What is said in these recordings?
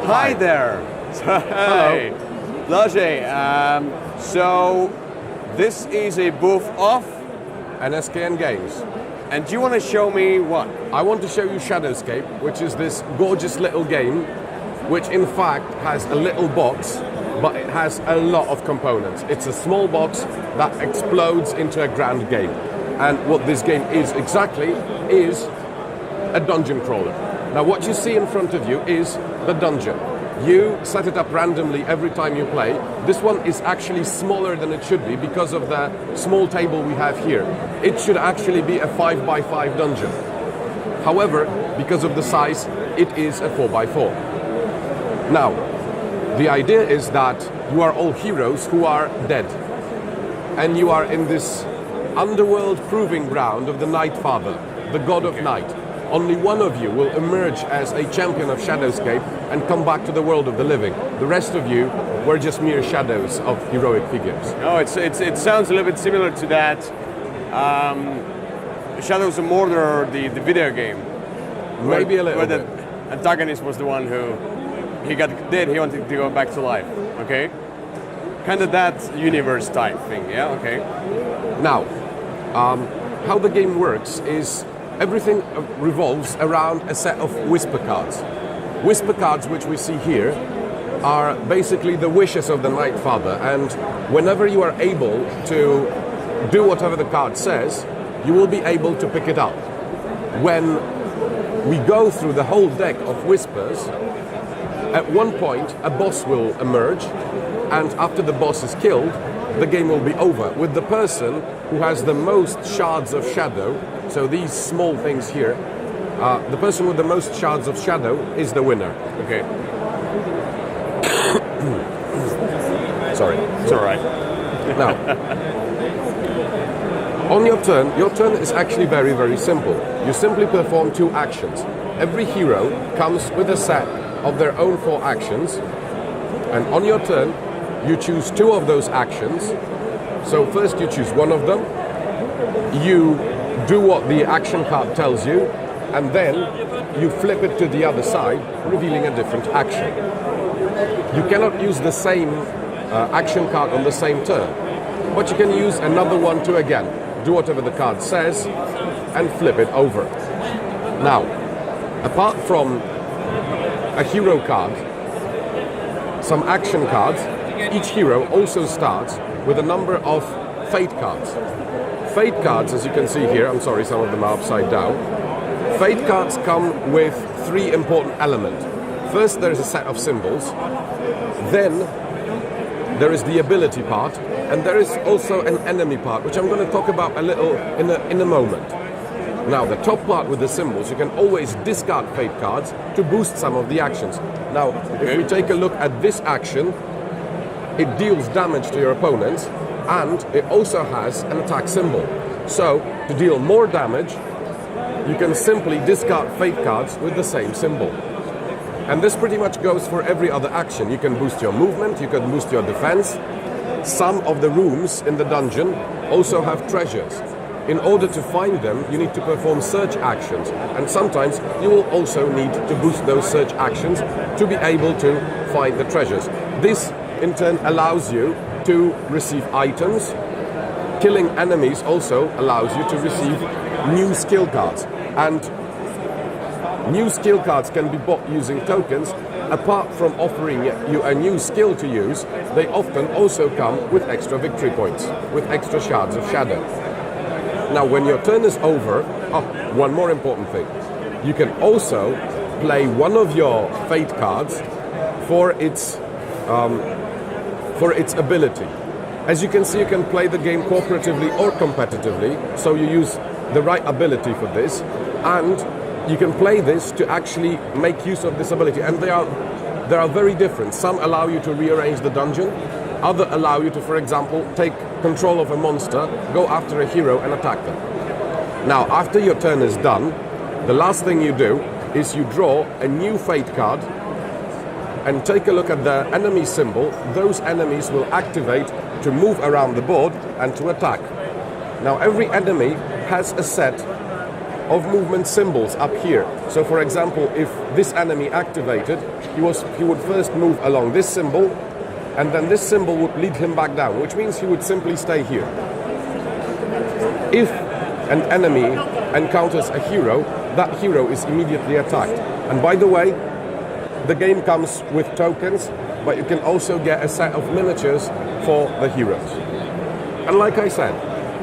Hi there. Hey, Blazej. So this is a booth of NSKN Games. and you want to show me what? I want to show you Shadowscape, which is this gorgeous little game, which in fact has a little box, but it has a lot of components. It's a small box that explodes into a grand game. And what this game is exactly is a dungeon crawler. Now what you see in front of you is the dungeon. You set it up randomly every time you play. This one is actually smaller than it should be because of the small table we have here. It should actually be a 5x5 dungeon. However, because of the size, it is a 4x4. Now, the idea is that you are all heroes who are dead. And you are in this underworld proving ground of the Night Father, the god of night. Only one of you will emerge as a champion of Shadowscape and come back to the world of the living. The rest of you were just mere shadows of heroic figures. Oh, it sounds a little bit similar to that Shadows of Mordor, the video game. Maybe a little where bit. the antagonist was the one who he got dead. He wanted to go back to life. Okay, kind of that universe type thing. Yeah. Okay. Now, how the game works is everything revolves around a set of whisper cards. Whisper cards, which we see here, are basically the wishes of the Night Father, and whenever you are able to do whatever the card says, you will be able to pick it up. When we go through the whole deck of whispers, at one point a boss will emerge, and after the boss is killed, the game will be over, with the person who has the most shards of shadow. So these small things here, the person with the most shards of shadow is the winner. Okay. Sorry. It's all right. Now, on your turn is actually very, very simple. You simply perform 2 actions. Every hero comes with a set of their own 4 actions, and on your turn, you choose 2 of those actions. So first you choose one of them, you do what the action card tells you, and then you flip it to the other side, revealing a different action. You cannot use the same action card on the same turn, but you can use another one to again do whatever the card says and flip it over. Now, apart from a hero card, some action cards, each hero also starts with a number of fate cards. Fate cards, as you can see here, I'm sorry, some of them are upside down. Fate cards come with 3 important elements. First, there is a set of symbols. Then, there is the ability part. And there is also an enemy part, which I'm going to talk about a little in a moment. Now, the top part with the symbols, you can always discard fate cards to boost some of the actions. Now, if we take a look at this action, it deals damage to your opponents, and it also has an attack symbol. So, to deal more damage, you can simply discard fate cards with the same symbol. And this pretty much goes for every other action. You can boost your movement, you can boost your defense. Some of the rooms in the dungeon also have treasures. In order to find them, you need to perform search actions, and sometimes you will also need to boost those search actions to be able to find the treasures. This in turn allows you to receive items. Killing enemies also allows you to receive new skill cards, and new skill cards can be bought using tokens. Apart from offering you a new skill to use, they often also come with extra victory points, with extra shards of shadow. Now, when your turn is over, one more important thing. You can also play one of your fate cards for its ability. As you can see, you can play the game cooperatively or competitively, so you use the right ability for this, and you can play this to actually make use of this ability, and they are very different. Some allow you to rearrange the dungeon, others allow you to, for example, take control of a monster, go after a hero and attack them. Now, after your turn is done, the last thing you do is you draw a new fate card and take a look at the enemy symbol. Those enemies will activate to move around the board and to attack. Now, every enemy has a set of movement symbols up here. So for example, if this enemy activated, he would first move along this symbol, and then this symbol would lead him back down, which means he would simply stay here. If an enemy encounters a hero, that hero is immediately attacked. And by the way, the game comes with tokens, but you can also get a set of miniatures for the heroes. And like I said,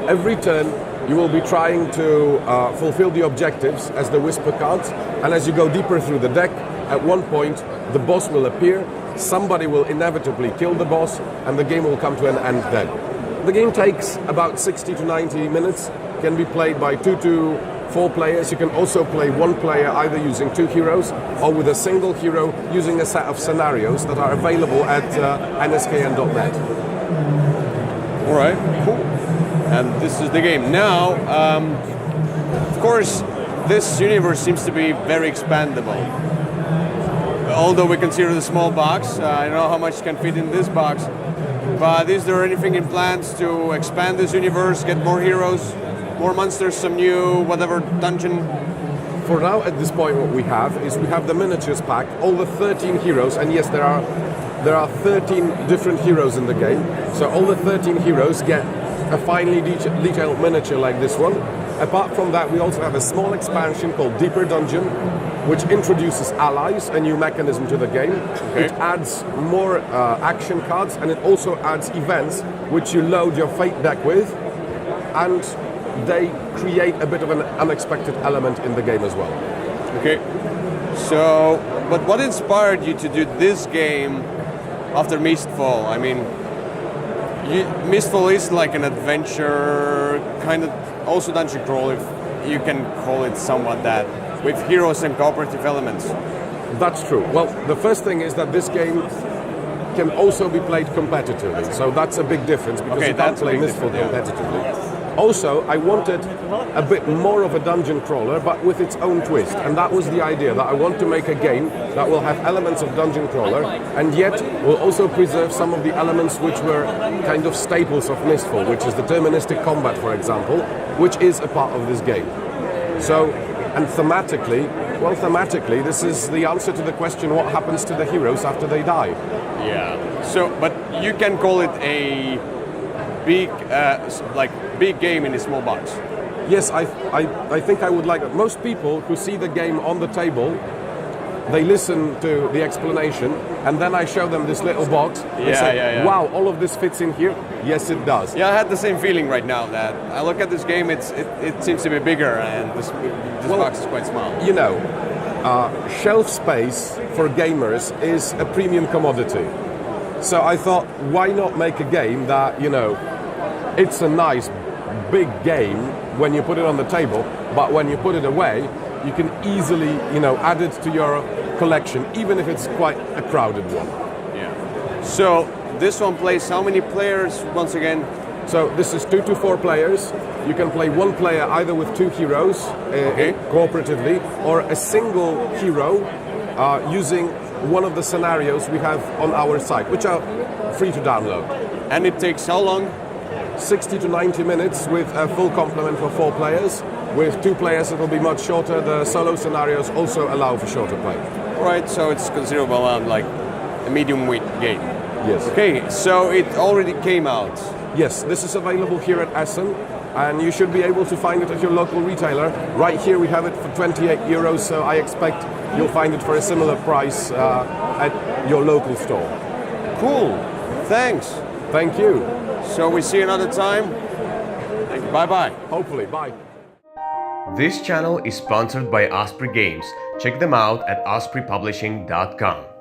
every turn you will be trying to fulfill the objectives as the whisper cards, and as you go deeper through the deck, at one point the boss will appear, somebody will inevitably kill the boss, and the game will come to an end then. The game takes about 60 to 90 minutes, can be played by 2 to 4 players. You can also play one player either using 2 heroes or with a single hero using a set of scenarios that are available at NSKN.net. All right, cool. And this is the game. Now, of course, this universe seems to be very expandable. Although we consider the small box, I don't know how much can fit in this box, but is there anything in plans to expand this universe, get more heroes, more monsters, some new whatever dungeon? For now, at this point, what we have is we have the miniatures pack, all the 13 heroes, and yes, there are 13 different heroes in the game. So all the 13 heroes get a finely detailed miniature like this one. Apart from that, we also have a small expansion called Deeper Dungeon, which introduces allies, a new mechanism to the game. Okay. It adds more action cards, and it also adds events, which you load your fate deck with, and they create a bit of an unexpected element in the game as well. Okay. So, but what inspired you to do this game after Mistfall? I mean, Mistfall is like an adventure, kind of also dungeon crawl, if you can call it somewhat that, with heroes and cooperative elements. That's true. Well, the first thing is that this game can also be played competitively, so that's a big difference because you can't play Mistfall competitively. Also, I wanted a bit more of a dungeon crawler, but with its own twist, and that was the idea, that I want to make a game that will have elements of dungeon crawler, and yet will also preserve some of the elements which were kind of staples of Mistfall, which is deterministic combat, for example, which is a part of this game. So, and thematically, this is the answer to the question, what happens to the heroes after they die? Yeah. So, but you can call it a big, big game in a small box. Yes, I think I would like that. Most people who see the game on the table, they listen to the explanation, and then I show them this little box. They say, wow, all of this fits in here? Yes, it does. Yeah, I had the same feeling right now that I look at this game, it seems to be bigger, and this box is quite small. You know, shelf space for gamers is a premium commodity. So I thought, why not make a game that, you know, it's a nice big game when you put it on the table, but when you put it away, you can easily, you know, add it to your collection, even if it's quite a crowded one. Yeah. So this one plays how many players once again? So this is 2 to 4 players. You can play one player either with 2 heroes cooperatively, or a single hero using one of the scenarios we have on our site, which are free to download. And it takes how long? 60 to 90 minutes with a full complement for 4 players. With 2 players it will be much shorter. The solo scenarios also allow for shorter play. Right, so it's considerable like a medium weight game. Yes. Okay, so it already came out. Yes, this is available here at Essen, and you should be able to find it at your local retailer. Right here we have it for 28 euros, so I expect you'll find it for a similar price at your local store. Cool, thanks. Thank you. So we see you another time. Thank you. Bye-bye. Hopefully, bye. This channel is sponsored by Osprey Games. Check them out at ospreypublishing.com.